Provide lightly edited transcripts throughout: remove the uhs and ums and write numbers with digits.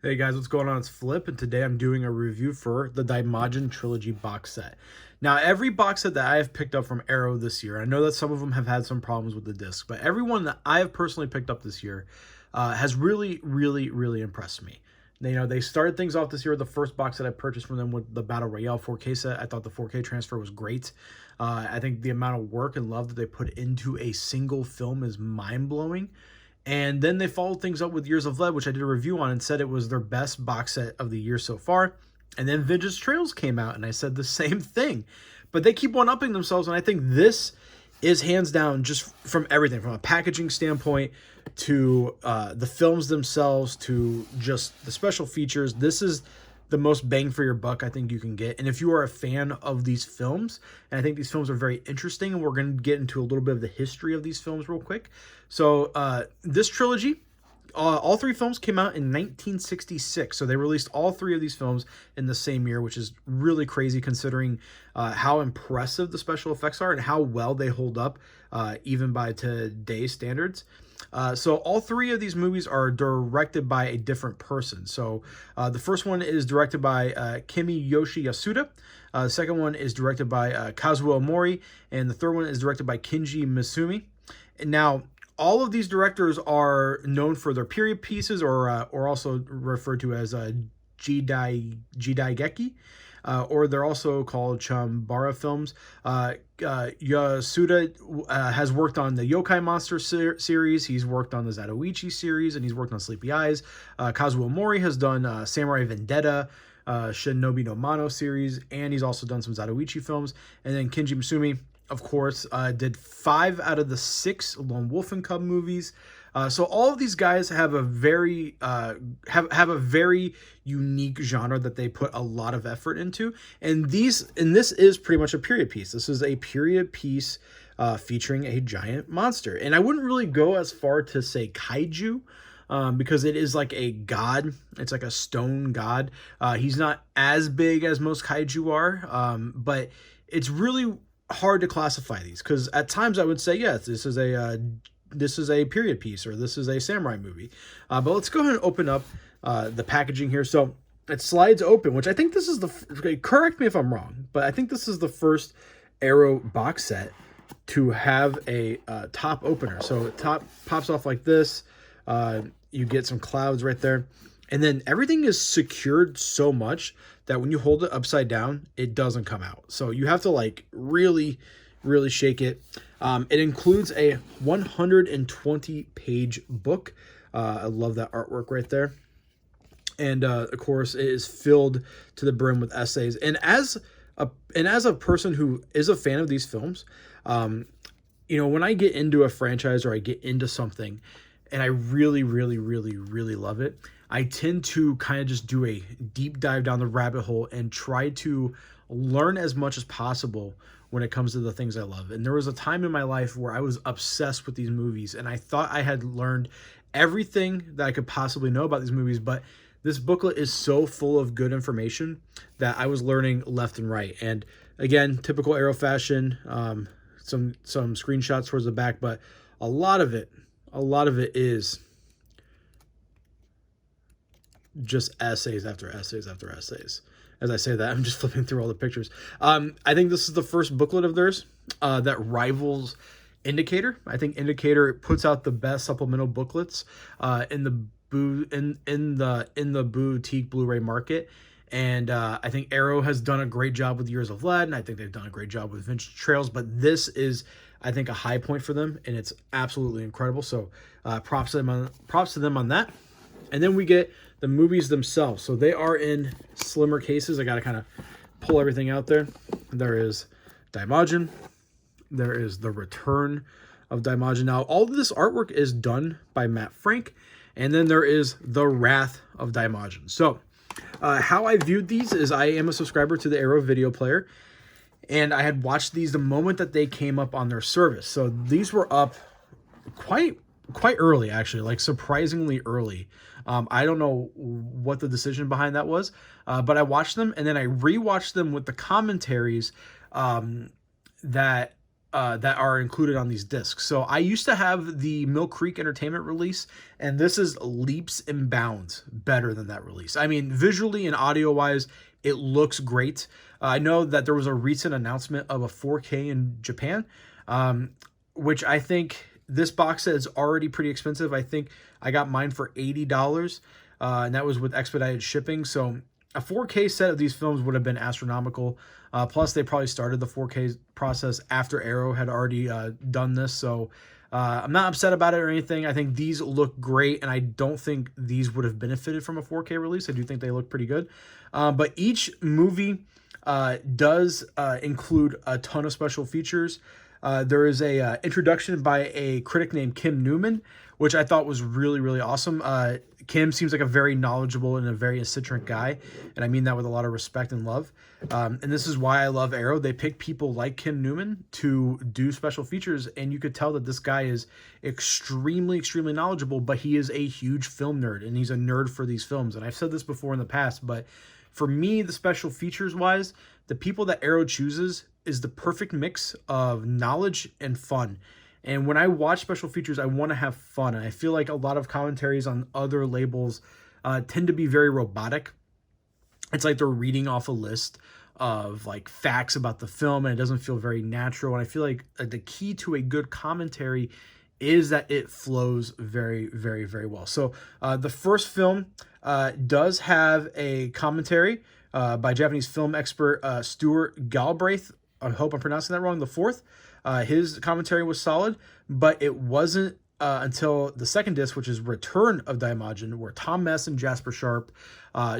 Hey guys, what's going on? It's Flip, and today I'm doing a review for the Daimajin Trilogy box set. Now, every box set that I have picked up from Arrow this year, I know that some of them have had some problems with the disc, but every one that I have personally picked up this year has really impressed me. They started things off this year with the first box that I purchased from them with the Battle Royale 4K set. I thought the 4K transfer was great. I think the amount of work and love that they put into a single film is mind-blowing. And then they followed things up with Years of Lead, which I did a review on and said it was their best box set of the year so far. And then Vintage Trails came out and I said the same thing. But they keep one upping themselves, and I think this is hands down, just from everything, from a packaging standpoint to the films themselves to just the special features. This is the most bang for your buck I think you can get. And if you are a fan of these films, and I think these films are very interesting, and we're going to get into a little bit of the history of these films real quick. So this trilogy, all three films came out in 1966. So they released all three of these films in the same year, which is really crazy considering how impressive the special effects are and how well they hold up even by today's standards. So all three of these movies are directed by a different person. So the first one is directed by Kimiyoshi Yasuda. The second one is directed by Kazuo Mori. And the third one is directed by Kinji Misumi. Now, all of these directors are known for their period pieces, or also referred to as Jidaigeki, or they're also called Chambara films. Yasuda has worked on the Yokai Monster series. He's worked on the Zatoichi series, and he's worked on Sleepy Eyes. Kazuo Mori has done Samurai Vendetta, Shinobi no Mano series, and he's also done some Zatoichi films. And then Kinji Misumi, of course, did 5 out of the 6 Lone Wolf and Cub movies. So all of these guys have a very have a very unique genre that they put a lot of effort into, and this is pretty much a period piece. This is a period piece featuring a giant monster, and I wouldn't really go as far to say kaiju. Because it is like a god. It's like a stone god. He's not as big as most kaiju are, but it's really hard to classify these, because at times I would say, yes, this is a period piece, or this is a samurai movie. But let's go ahead and open up the packaging here. So it slides open, which I think this is correct me if I'm wrong, but I think this is the first Arrow box set to have a top opener. So the top pops off like this. You get some clouds right there. And then everything is secured so much that when you hold it upside down, it doesn't come out. So you have to like really shake it. It includes a 120-page book. I love that artwork right there. And of course, it is filled to the brim with essays. And as a person who is a fan of these films, when I get into a franchise or I get into something and I really love it, I tend to kind of just do a deep dive down the rabbit hole and try to learn as much as possible when it comes to the things I love. And there was a time in my life where I was obsessed with these movies, and I thought I had learned everything that I could possibly know about these movies, but this booklet is so full of good information that I was learning left and right. And again, typical Arrow fashion, some screenshots towards the back, but a lot of it is just essays after essays after essays. As I say that, I'm just flipping through all the pictures. I think this is the first booklet of theirs that rivals Indicator. I think Indicator puts out the best supplemental booklets in the boutique Blu-ray market. And I think Arrow has done a great job with Years of Lead, and I think they've done a great job with Vintage Trails. But this is, I think, a high point for them, and it's absolutely incredible. So props to them on that. And then we get the movies themselves. So they are in slimmer cases. I got to kind of pull everything out there. There is Daimajin. There is The Return of Daimajin. Now, all of this artwork is done by Matt Frank. And then there is The Wrath of Daimajin. So how I viewed these is I am a subscriber to the Arrow video player, and I had watched these the moment that they came up on their service. So these were up quite early, actually, like surprisingly early. I don't know what the decision behind that was, but I watched them, and then I rewatched them with the commentaries that that are included on these discs. So I used to have the Mill Creek Entertainment release, and this is leaps and bounds better than that release. I mean, visually and audio wise, it looks great. I know that there was a recent announcement of a 4K in Japan, which I think this box set is already pretty expensive. I think I got mine for $80, and that was with expedited shipping. So a 4K set of these films would have been astronomical. Plus, they probably started the 4K process after Arrow had already done this. So I'm not upset about it or anything. I think these look great, and I don't think these would have benefited from a 4K release. I do think they look pretty good. But each movie does include a ton of special features. There is a introduction by a critic named Kim Newman, which I thought was really, really awesome. Kim seems like a very knowledgeable and a very eccentric guy, and I mean that with a lot of respect and love. And this is why I love Arrow. They pick people like Kim Newman to do special features, and you could tell that this guy is extremely, extremely knowledgeable, but he is a huge film nerd, and he's a nerd for these films. And I've said this before in the past, but for me, the special features-wise, the people that Arrow chooses is the perfect mix of knowledge and fun. And when I watch special features, I want to have fun. And I feel like a lot of commentaries on other labels tend to be very robotic. It's like they're reading off a list of like facts about the film, and it doesn't feel very natural. And I feel like the key to a good commentary is that it flows very, very, very well. So the first film does have a commentary by Japanese film expert Stuart Galbraith. I hope I'm pronouncing that wrong. The fourth, his commentary was solid, but it wasn't until the second disc, which is Return of Daimajin, where Tom Mess and Jasper Sharp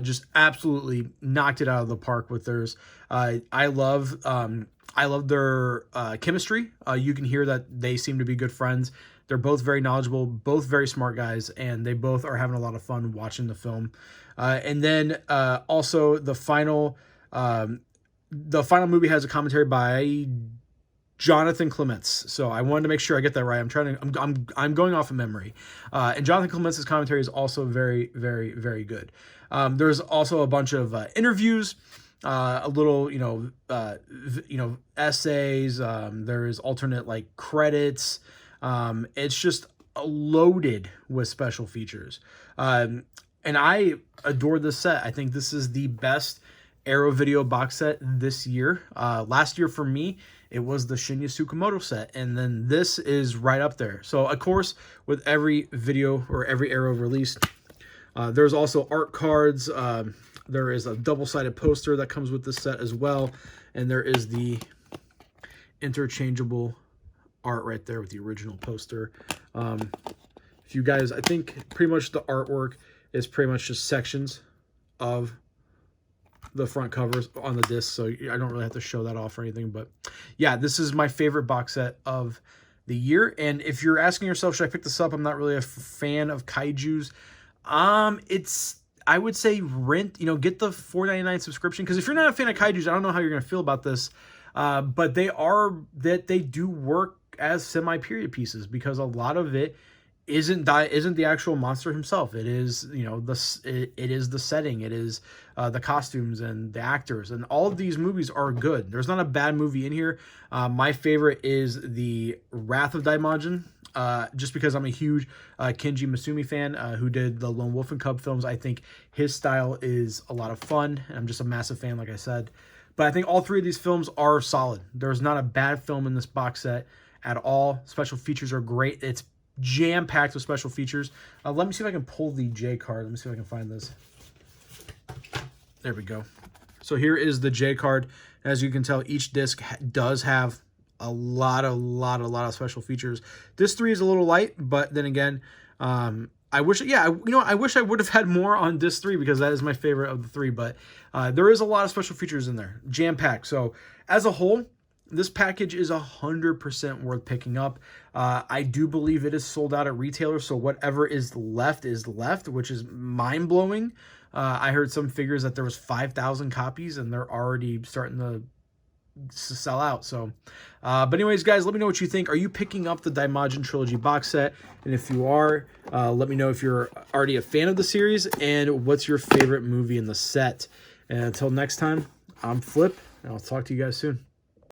just absolutely knocked it out of the park with theirs. I love their chemistry. You can hear that they seem to be good friends. They're both very knowledgeable, both very smart guys, and they both are having a lot of fun watching the film. And then also the final movie has a commentary by Jonathan Clements. So I wanted to make sure I get that right. I'm going off of memory. And Jonathan Clements' commentary is also very, very, very good. There's also a bunch of interviews, a little, essays. There is alternate like credits. It's just loaded with special features. And I adore this set. I think this is the best Arrow video box set this year. Last year for me, it was the Shinya Tsukamoto set, and then this is right up there. So of course, with every video or every Arrow release, there's also art cards. There is a double-sided poster that comes with this set as well, and there is the interchangeable art right there with the original poster. If you guys, I think pretty much the artwork is pretty much just sections of the front covers on the disc, so I don't really have to show that off or anything. But yeah, this is my favorite box set of the year. And if you're asking yourself, should I pick this up? I'm not really a fan of kaijus. I would say rent, get the $4.99 subscription, because if you're not a fan of kaijus, I don't know how you're gonna feel about this. But they do work as semi-period pieces, because a lot of it isn't the actual monster himself. It is, it is the setting, it is the costumes and the actors, and all of these movies are good. There's not a bad movie in here. My favorite is the Wrath of Daimajin, just because I'm a huge Kenji Masumi fan, who did the Lone Wolf and Cub films. I think his style is a lot of fun, and I'm just a massive fan, like I said. But I think all three of these films are solid. There's not a bad film in this box set at all. Special features are great. It's jam-packed with special features. Let me see if I can pull the J card. Let me see if I can find this. There we go. So here is the J card. As you can tell, each disc does have a lot of special features. Disc 3 is a little light, but then again, I wish I would have had more on disc 3, because that is my favorite of the three. But there is a lot of special features in there, jam-packed. So as a whole, this package is 100% worth picking up. I do believe it is sold out at retailers, so whatever is left, which is mind-blowing. I heard some figures that there was 5,000 copies, and they're already starting to sell out. So, but anyways, guys, let me know what you think. Are you picking up the Daimajin Trilogy box set? And if you are, let me know if you're already a fan of the series, and what's your favorite movie in the set. And until next time, I'm Flip, and I'll talk to you guys soon.